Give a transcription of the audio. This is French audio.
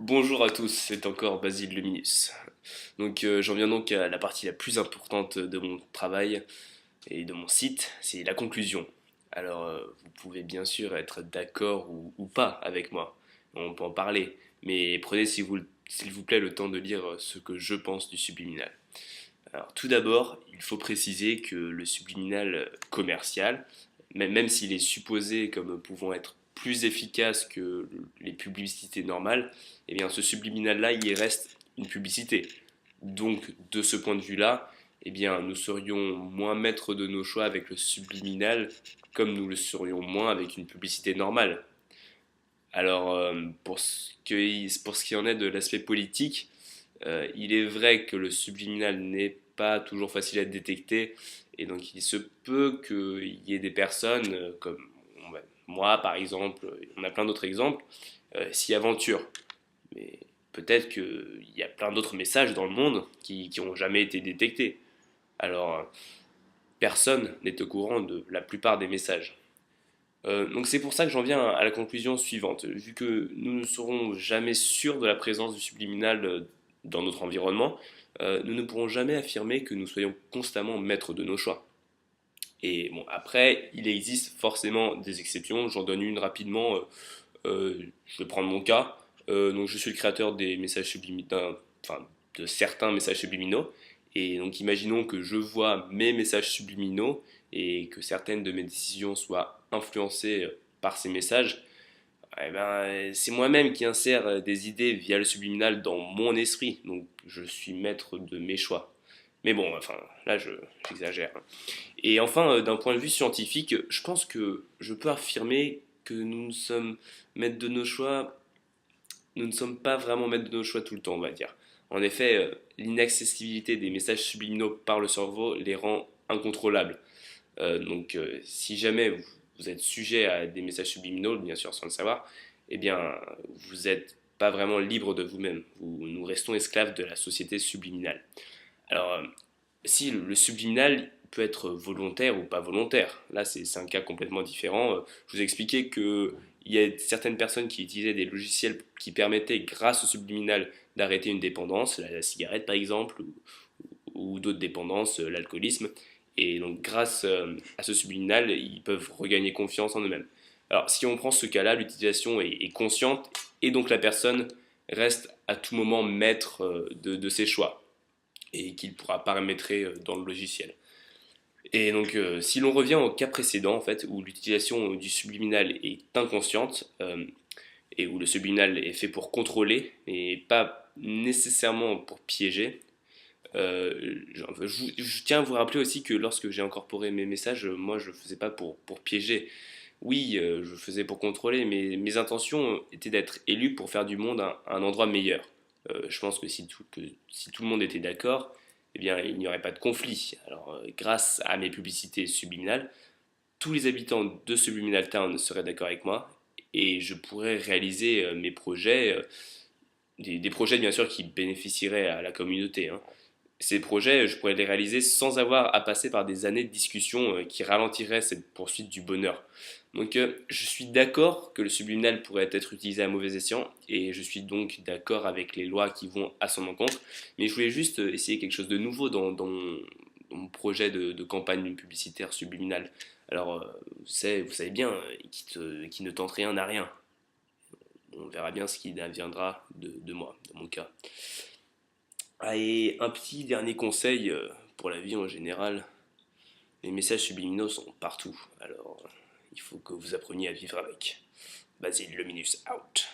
Bonjour à tous, c'est encore Basile Luminus. J'en viens donc à la partie la plus importante de mon travail et de mon site, c'est la conclusion. Vous pouvez bien sûr être d'accord ou pas avec moi, on peut en parler, mais prenez s'il vous plaît le temps de lire ce que je pense du subliminal. Alors tout d'abord, il faut préciser que le subliminal commercial, même s'il est supposé comme pouvant être plus efficace que les publicités normales, eh bien ce subliminal-là, il reste une publicité. Donc de ce point de vue-là, eh bien nous serions moins maîtres de nos choix avec le subliminal comme nous le serions moins avec une publicité normale. Pour ce qui en est de l'aspect politique, il est vrai que le subliminal n'est pas toujours facile à détecter et donc il se peut qu'il y ait des personnes comme moi par exemple, on a plein d'autres exemples, s'y aventurent. Mais peut-être qu'il y a plein d'autres messages dans le monde qui n'ont jamais été détectés. Alors personne n'est au courant de la plupart des messages. Donc c'est pour ça que j'en viens à la conclusion suivante. Vu que nous ne serons jamais sûrs de la présence du subliminal dans notre environnement, nous ne pourrons jamais affirmer que nous soyons constamment maîtres de nos choix. Et bon, après, il existe forcément des exceptions. J'en donne une rapidement. Je vais prendre mon cas. Donc je suis le créateur des messages subliminaux, enfin de certains messages subliminaux. Et donc imaginons que je vois mes messages subliminaux et que certaines de mes décisions soient influencées par ces messages. Eh ben, c'est moi-même qui insère des idées via le subliminal dans mon esprit. Donc je suis maître de mes choix. Mais bon, enfin, j'exagère. Et enfin, d'un point de vue scientifique, je pense que je peux affirmer que nous sommes maîtres de nos choix, nous ne sommes pas vraiment maîtres de nos choix tout le temps, on va dire. En effet, l'inaccessibilité des messages subliminaux par le cerveau les rend incontrôlables. Si jamais vous êtes sujet à des messages subliminaux, bien sûr sans le savoir, eh bien, vous n'êtes pas vraiment libre de vous-même. Nous restons esclaves de la société subliminale. Alors, si le subliminal peut être volontaire ou pas volontaire, là c'est un cas complètement différent. Je vous ai expliqué qu'il y a certaines personnes qui utilisaient des logiciels qui permettaient, grâce au subliminal, d'arrêter une dépendance, la cigarette par exemple, ou d'autres dépendances, l'alcoolisme. Et donc grâce à ce subliminal, ils peuvent regagner confiance en eux-mêmes. Alors si on prend ce cas-là, l'utilisation est consciente et donc la personne reste à tout moment maître de ses choix et qu'il pourra paramétrer dans le logiciel. Et donc, si l'on revient au cas précédent, en fait, où l'utilisation du subliminal est inconsciente et où le subliminal est fait pour contrôler et pas nécessairement pour piéger, je tiens à vous rappeler aussi que lorsque j'ai incorporé mes messages, moi je ne le faisais pas pour piéger. Oui, je le faisais pour contrôler, mais mes intentions étaient d'être élu pour faire du monde un endroit meilleur. Je pense que si tout le monde était d'accord, eh bien, il n'y aurait pas de conflit. Grâce à mes publicités subliminales, tous les habitants de Subliminal Town seraient d'accord avec moi et je pourrais réaliser mes projets, des projets bien sûr qui bénéficieraient à la communauté, hein. Ces projets, je pourrais les réaliser sans avoir à passer par des années de discussion qui ralentiraient cette poursuite du bonheur. Je suis d'accord que le subliminal pourrait être utilisé à mauvais escient, et je suis donc d'accord avec les lois qui vont à son encontre, mais je voulais juste essayer quelque chose de nouveau dans mon projet de campagne publicitaire subliminale. Vous savez bien, qui ne tente rien n'a rien. On verra bien ce qui adviendra de moi, dans mon cas. Ah, et un petit dernier conseil pour la vie en général, les messages subliminaux sont partout, il faut que vous appreniez à vivre avec. Basile Luminus out.